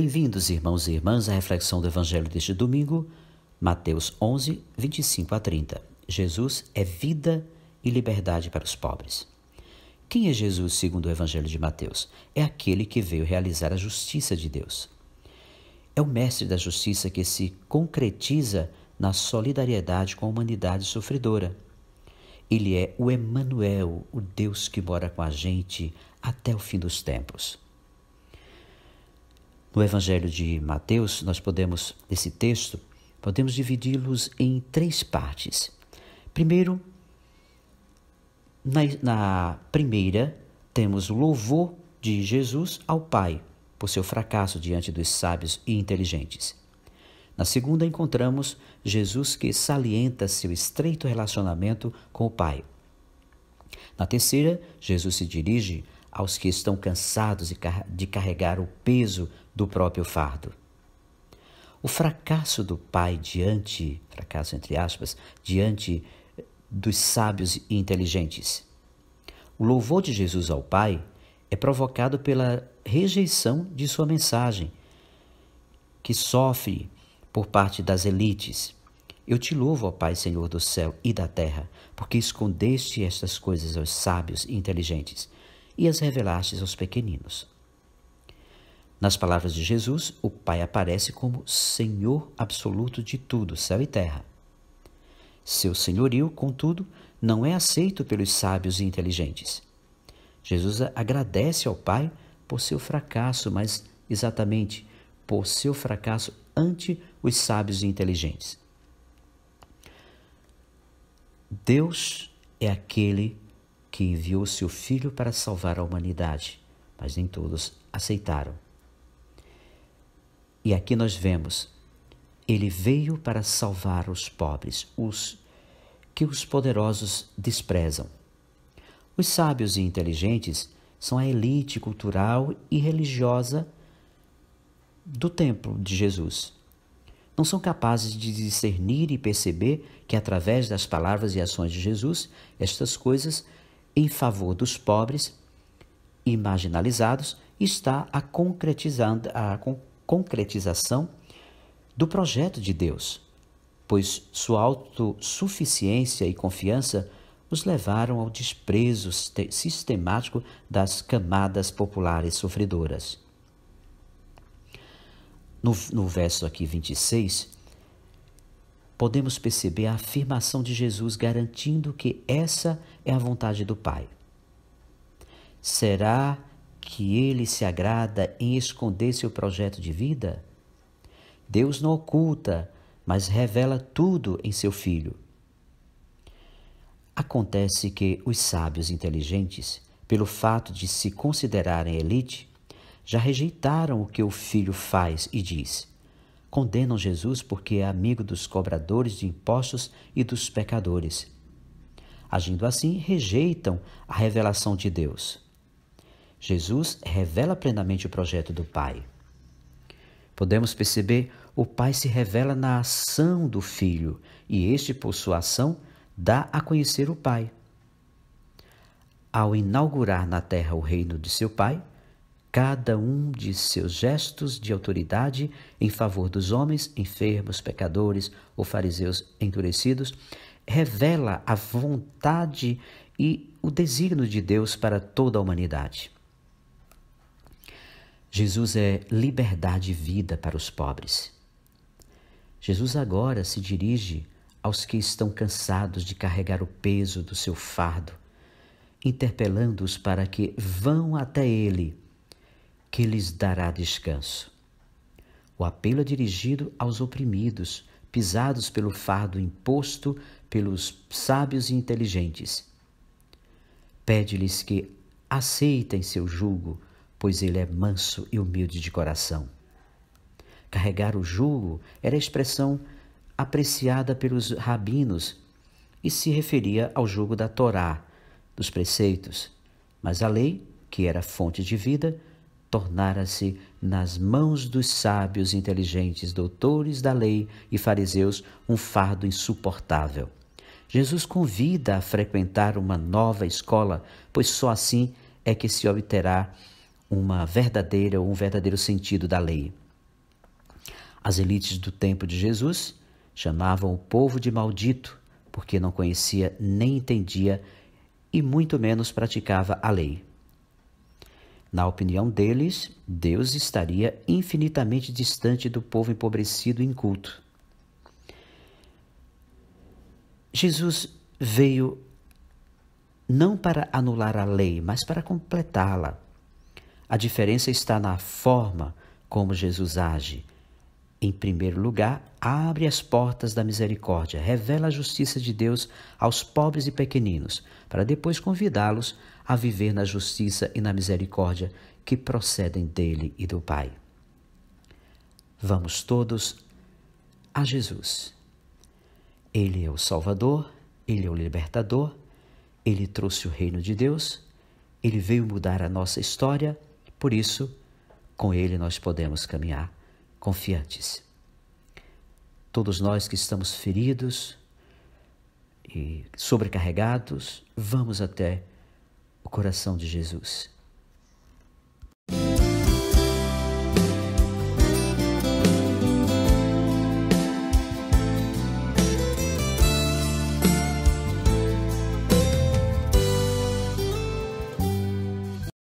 Bem-vindos, irmãos e irmãs, à reflexão do Evangelho deste domingo, Mateus 11, 25 a 30. Jesus é vida e liberdade para os pobres. Quem é Jesus segundo o Evangelho de Mateus? É aquele que veio realizar a justiça de Deus. É o mestre da justiça que se concretiza na solidariedade com a humanidade sofredora. Ele é o Emanuel, o Deus que mora com a gente até o fim dos tempos. No Evangelho de Mateus, esse texto, podemos dividi-los em três partes. Primeiro, na primeira, temos o louvor de Jesus ao Pai, por seu fracasso diante dos sábios e inteligentes. Na segunda, encontramos Jesus que salienta seu estreito relacionamento com o Pai. Na terceira, Jesus se dirige aos que estão cansados de carregar o peso do próprio fardo. O fracasso do Pai fracasso entre aspas, diante dos sábios e inteligentes. O louvor de Jesus ao Pai é provocado pela rejeição de sua mensagem, que sofre por parte das elites. Eu te louvo, ó Pai, Senhor do céu e da terra, porque escondeste estas coisas aos sábios e inteligentes e as revelaste aos pequeninos. Nas palavras de Jesus, o Pai aparece como Senhor absoluto de tudo, céu e terra. Seu senhorio, contudo, não é aceito pelos sábios e inteligentes. Jesus agradece ao Pai por seu fracasso, mas exatamente por seu fracasso ante os sábios e inteligentes. Deus é aquele que enviou seu Filho para salvar a humanidade, mas nem todos aceitaram. E aqui nós vemos, ele veio para salvar os pobres, os que os poderosos desprezam. Os sábios e inteligentes são a elite cultural e religiosa do templo de Jesus. Não são capazes de discernir e perceber que, através das palavras e ações de Jesus, estas coisas em favor dos pobres e marginalizados está a concretização do projeto de Deus, pois sua autossuficiência e confiança os levaram ao desprezo sistemático das camadas populares sofredoras. No verso aqui 26, podemos perceber a afirmação de Jesus garantindo que essa é a vontade do Pai. Será que ele se agrada em esconder seu projeto de vida? Deus não oculta, mas revela tudo em seu Filho. Acontece que os sábios inteligentes, pelo fato de se considerarem elite, já rejeitaram o que o Filho faz e diz. Condenam Jesus porque é amigo dos cobradores de impostos e dos pecadores. Agindo assim, rejeitam a revelação de Deus. Jesus revela plenamente o projeto do Pai. Podemos perceber, o Pai se revela na ação do Filho e este, por sua ação, dá a conhecer o Pai. Ao inaugurar na terra o reino de seu Pai, cada um de seus gestos de autoridade em favor dos homens, enfermos, pecadores ou fariseus endurecidos, revela a vontade e o desígnio de Deus para toda a humanidade. Jesus é liberdade e vida para os pobres. Jesus agora se dirige aos que estão cansados de carregar o peso do seu fardo, interpelando-os para que vão até Ele, que lhes dará descanso. O apelo é dirigido aos oprimidos, pisados pelo fardo imposto pelos sábios e inteligentes. Pede-lhes que aceitem seu jugo, pois ele é manso e humilde de coração. Carregar o jugo era a expressão apreciada pelos rabinos e se referia ao jugo da Torá, dos preceitos, mas a lei, que era fonte de vida, tornara-se nas mãos dos sábios e inteligentes doutores da lei e fariseus um fardo insuportável. Jesus convida a frequentar uma nova escola, pois só assim é que se obterá um verdadeiro sentido da lei. As elites do tempo de Jesus chamavam o povo de maldito, porque não conhecia nem entendia e muito menos praticava a lei. Na opinião deles, Deus estaria infinitamente distante do povo empobrecido e inculto. Jesus veio não para anular a lei, mas para completá-la. A diferença está na forma como Jesus age. Em primeiro lugar, abre as portas da misericórdia, revela a justiça de Deus aos pobres e pequeninos, para depois convidá-los a viver na justiça e na misericórdia que procedem dele e do Pai. Vamos todos a Jesus. Ele é o Salvador, Ele é o Libertador, Ele trouxe o reino de Deus, Ele veio mudar a nossa história, por isso, com Ele nós podemos caminhar confiantes. Todos nós que estamos feridos e sobrecarregados, vamos até o coração de Jesus.